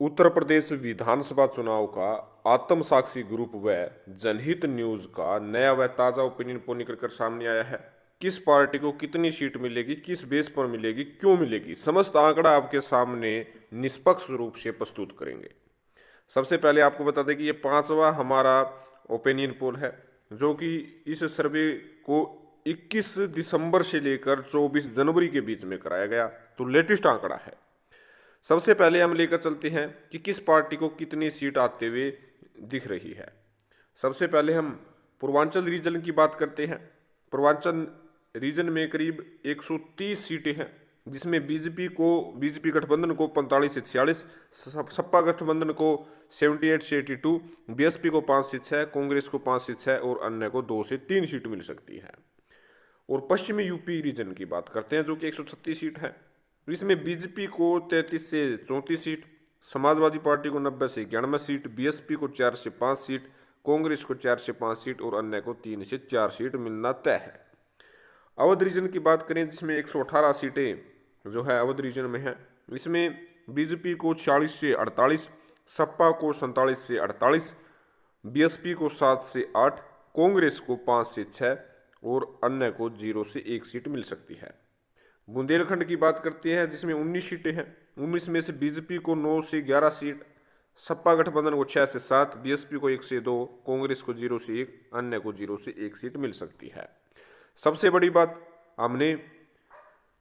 उत्तर प्रदेश विधानसभा चुनाव का आत्मसाक्षी ग्रुप व जनहित न्यूज का नया व ताजा ओपिनियन पोल निकल कर सामने आया है। किस पार्टी को कितनी सीट मिलेगी, किस बेस पर मिलेगी, क्यों मिलेगी, समस्त आंकड़ा आपके सामने निष्पक्ष रूप से प्रस्तुत करेंगे। सबसे पहले आपको बता दें कि ये पांचवा हमारा ओपिनियन पोल है, जो कि इस सर्वे को 21 दिसंबर से लेकर 24 जनवरी के बीच में कराया गया, तो लेटेस्ट आंकड़ा है। सबसे पहले हम लेकर चलते हैं कि किस पार्टी को कितनी सीट आते हुए दिख रही है। सबसे पहले हम पूर्वांचल रीजन की बात करते हैं। पूर्वांचल रीजन में करीब 130 सीटें हैं, जिसमें बीजेपी गठबंधन को 45 से 46, सपा गठबंधन को 78 से 82, बीएसपी को 5 से 6, कांग्रेस को 5 से 6 और अन्य को 2 से 3 सीट मिल सकती है। और पश्चिमी यूपी रीजन की बात करते हैं, जो कि 136 सीट है। इसमें बीजेपी को 33 से 34 सीट, समाजवादी पार्टी को 90 से 91 सीट, बीएसपी को 4 से 5 सीट, कांग्रेस को 4 से 5 सीट और अन्य को 3 से 4 सीट मिलना तय है। अवध रीजन की बात करें, जिसमें 118 सीटें जो है अवध रीजन में है। इसमें बीजेपी को 40 से 48, सपा को 47 से 48, बीएसपी को 7 से 8, कांग्रेस को 5 से 6 और अन्य को 0 से 1 सीट मिल सकती है। बुंदेलखंड की बात करते हैं, जिसमें 19 सीटें हैं। 19 में से बीजेपी को 9 से 11 सीट, सपा गठबंधन को 6 से 7, बीएसपी को 1 से 2, कांग्रेस को 0 से 1, अन्य को 0 से 1 सीट मिल सकती है। सबसे बड़ी बात, हमने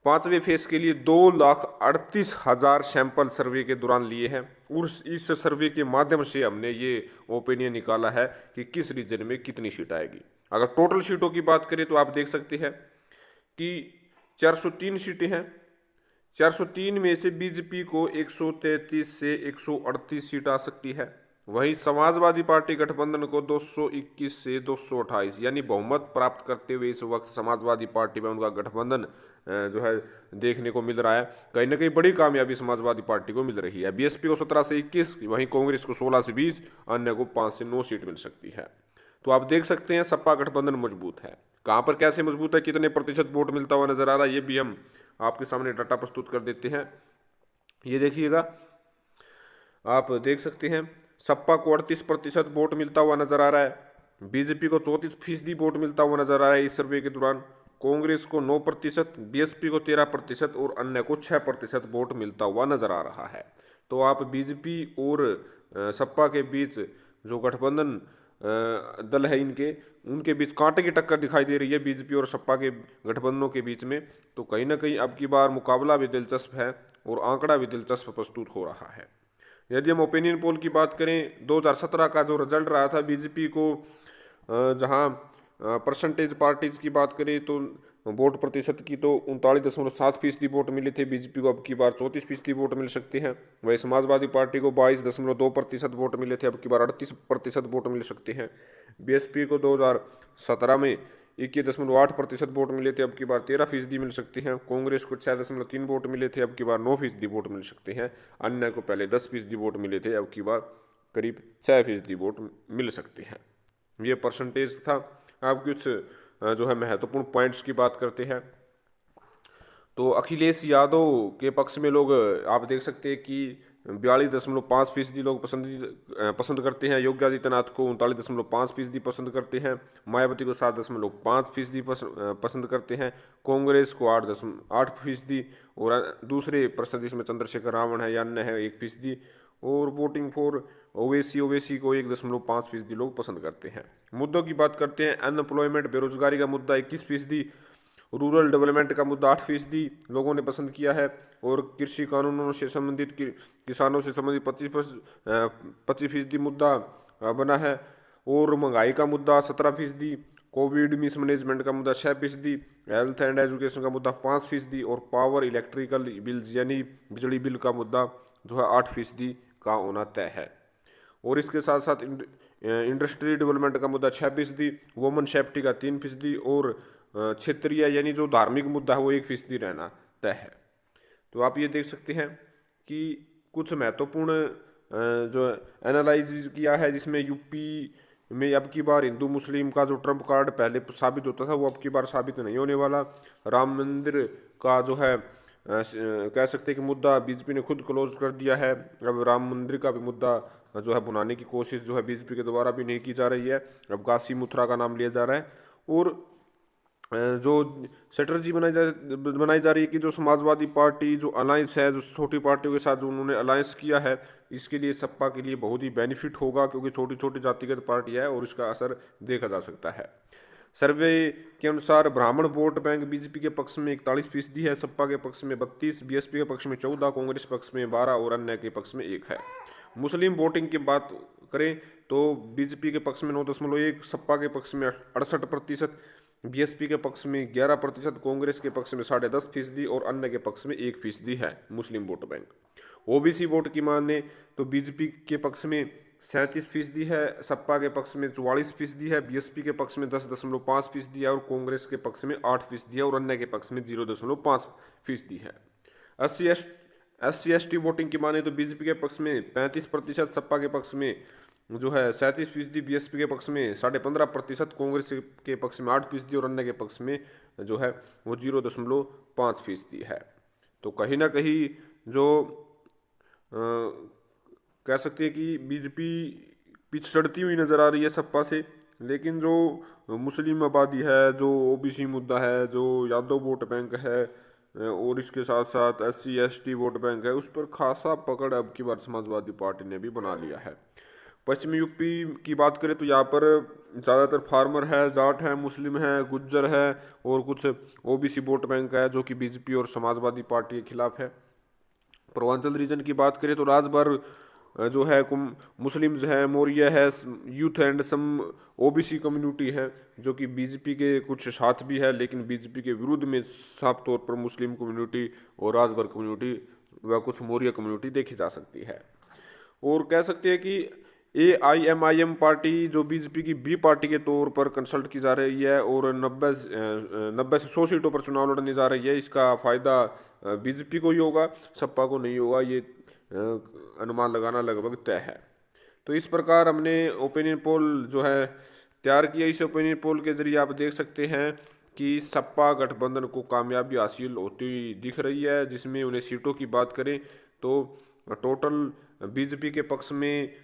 पांचवें फेज के लिए 2,38,000 सैंपल सर्वे के दौरान लिए हैं और इस सर्वे के माध्यम से हमने ये ओपिनियन निकाला है कि किस रीजन में कितनी सीट आएगी। अगर टोटल सीटों की बात करें तो आप देख सकते हैं कि 403 सीटें हैं। 403 में से बीजेपी को 133 से 138 सीट आ सकती है। वहीं समाजवादी पार्टी गठबंधन को 221 से 228 यानी बहुमत प्राप्त करते हुए इस वक्त समाजवादी पार्टी में उनका गठबंधन जो है देखने को मिल रहा है। कहीं ना कहीं बड़ी कामयाबी समाजवादी पार्टी को मिल रही है। बीएसपी को 17 से 21, वहीं कांग्रेस को 16 से 20, अन्य को 5 से 9 सीट मिल सकती है। तो आप देख सकते हैं सपा गठबंधन मजबूत है। कहां पर कैसे मजबूत है, कितने प्रतिशत वोट मिलता हुआ नजर आ रहा है, ये भी हम आपके सामने डाटा प्रस्तुत कर देते हैं। ये देखिएगा, आप देख सकते हैं सपा को 38% वोट मिलता हुआ नजर आ रहा है, बीजेपी को 34% वोट मिलता हुआ नजर आ रहा है इस सर्वे के दौरान, कांग्रेस को 9%, बीएसपी को 13% और अन्य को 6% वोट मिलता हुआ नजर आ रहा है। तो आप बीजेपी और सपा के बीच जो गठबंधन दल है उनके बीच कांटे की टक्कर दिखाई दे रही है, बीजेपी और सपा के गठबंधनों के बीच में। तो कहीं ना कहीं अब की बार मुकाबला भी दिलचस्प है और आंकड़ा भी दिलचस्प प्रस्तुत हो रहा है। यदि हम ओपिनियन पोल की बात करें, 2017 का जो रिजल्ट रहा था बीजेपी को, जहां परसेंटेज पार्टीज की बात करें तो वोट प्रतिशत की तो 39.7% वोट मिले थे बीजेपी को, अब की बार 34% वोट मिल सकते हैं। वही समाजवादी पार्टी को 22.2% वोट मिले थे, अब की बार 38% वोट मिल सकते हैं। बीएसपी को 2017 में 21.8% वोट मिले थे, अब की बार 13% मिल सकते हैं। कांग्रेस को 6.3 वोट मिले थे, अब की बार 9% वोट मिल सकते हैं। अन्य को पहले 10% वोट मिले थे, अब की बार करीब 6% वोट मिल सकते हैं। ये परसेंटेज था। अब कुछ जो है महत्वपूर्ण पॉइंट्स की बात करते हैं। तो अखिलेश यादव के पक्ष में लोग आप देख सकते हैं कि 42.5% लोग पसंद करते हैं। योगी आदित्यनाथ को 39.5% पसंद करते हैं। मायावती को 7.5% पसंद करते हैं। कांग्रेस को 8.8% और दूसरे परसेंटेज में चंद्रशेखर रावण है या अन्य है 1%। और वोटिंग फॉर ओवैसी को 1.5% लोग पसंद करते हैं। मुद्दों की बात करते हैं, अनएम्प्लॉयमेंट बेरोजगारी का मुद्दा 21%, रूरल डेवलपमेंट का मुद्दा 8% लोगों ने पसंद किया है, और कृषि कानूनों से संबंधित किसानों से संबंधित 25% मुद्दा बना है, और महंगाई का मुद्दा 17%, कोविड मिसमैनेजमेंट का मुद्दा 6%, हेल्थ एंड एजुकेशन का मुद्दा 5% और पावर इलेक्ट्रिकल बिल्स यानी बिजली बिल का मुद्दा जो है 8% का होना तय है। और इसके साथ साथ इंडस्ट्री डेवलपमेंट का मुद्दा 6%, वुमेन सेफ्टी का 3% और क्षेत्रीय यानी जो धार्मिक मुद्दा है वो 1% रहना तय है। तो आप ये देख सकते हैं कि कुछ महत्वपूर्ण जो एनालाइज किया है, जिसमें यूपी में अब की बार हिंदू मुस्लिम का जो ट्रम्प कार्ड पहले साबित होता था वो अब की बार साबित नहीं होने वाला। राम मंदिर का जो है कह सकते हैं कि मुद्दा बीजेपी ने खुद क्लोज कर दिया है। अब राम मंदिर का भी मुद्दा जो है भुनाने की कोशिश जो है बीजेपी के द्वारा भी नहीं की जा रही है। अब काशी मथुरा का नाम लिया जा रहा है। और जो स्ट्रेटजी बनाई जा रही है कि जो समाजवादी पार्टी जो अलायंस है, जो छोटी पार्टियों के साथ जो उन्होंने अलायंस किया है, इसके लिए सपा के लिए बहुत ही बेनिफिट होगा, क्योंकि छोटी छोटी जातिगत पार्टी है और इसका असर देखा जा सकता है। सर्वे के अनुसार ब्राह्मण वोट बैंक बीजेपी के पक्ष में 41% है, सपा के पक्ष में 32, बीएसपी के पक्ष में 14, कांग्रेस पक्ष में 12 और अन्य के पक्ष में 1 है। मुस्लिम वोटिंग की बात करें तो बीजेपी के पक्ष में 9.1, सपा के पक्ष में 68%, बीएसपी के पक्ष में 11%, कांग्रेस के पक्ष में 10.5% और अन्य के पक्ष में 1% है मुस्लिम वोट बैंक। ओबीसी वोट की माने तो बीजेपी के पक्ष में 37% है, सपा के पक्ष में 44% है, बीएसपी के पक्ष में 10.5% है और कांग्रेस के पक्ष में 8% है और अन्य के पक्ष में 0.5% है। SC/ST वोटिंग की माने तो बीजेपी के पक्ष में 35%, सपा के पक्ष में जो है 37%, बीएसपी के पक्ष में 15.5%, कांग्रेस के पक्ष में 8% और अन्य के पक्ष में जो है वो 0.5% है। तो कहीं ना कहीं जो कह सकते हैं कि बीजेपी पिछड़ती हुई नजर आ रही है सपा से, लेकिन जो मुस्लिम आबादी है, जो ओबीसी मुद्दा है, जो यादव वोट बैंक है और इसके साथ साथ SC/ST वोट बैंक है, उस पर खासा पकड़ अब की बार समाजवादी पार्टी ने भी बना लिया है। पश्चिमी यूपी की बात करें तो यहाँ पर ज़्यादातर फार्मर है, जाट है, मुस्लिम है, गुज्जर है और कुछ ओबीसी वोट बैंक है जो कि बीजेपी और समाजवादी पार्टी के खिलाफ है। पूर्वांचल रीजन की बात करें तो राजभर जो है मुस्लिम्स है, मौर्य है, youth and some OBC community है जो कि बीजेपी के कुछ साथ भी है, लेकिन बीजेपी के विरुद्ध में साफ तौर पर मुस्लिम कम्युनिटी और राजभर कम्युनिटी व कुछ मौर्य कम्युनिटी देखी जा सकती है। और कह सकते हैं कि AIMIM पार्टी जो बीजेपी की बी पार्टी के तौर पर कंसल्ट की जा रही है और 90 से 100 सीटों पर चुनाव लड़ने जा रही है, इसका फायदा बीजेपी को ही होगा, सपा को नहीं होगा, ये अनुमान लगाना लगभग तय है। तो इस प्रकार हमने ओपिनियन पोल जो है तैयार किया। इस ओपिनियन पोल के जरिए आप देख सकते हैं कि सपा गठबंधन को कामयाबी हासिल होती दिख रही है, जिसमें उन्हें सीटों की बात करें तो टोटल बीजेपी के पक्ष में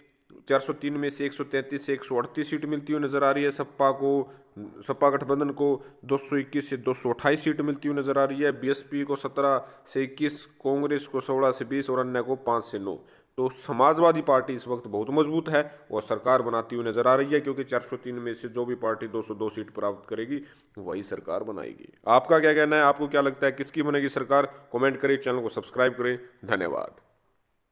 403 में से 133 से 138 सीट मिलती हुई नजर आ रही है, सपा गठबंधन को 221 से 228 सीट मिलती हुई नजर आ रही है, बीएसपी को 17 से 21, कांग्रेस को 16 से 20 और अन्य को 5 से 9। तो समाजवादी पार्टी इस वक्त बहुत मजबूत है और सरकार बनाती हुई नजर आ रही है, क्योंकि 403 में से जो भी पार्टी 202 सीट प्राप्त करेगी वही सरकार बनाएगी। आपका क्या कहना है? आपको क्या लगता है किसकी बनेगी सरकार? कमेंट करें, चैनल को सब्सक्राइब करें। धन्यवाद।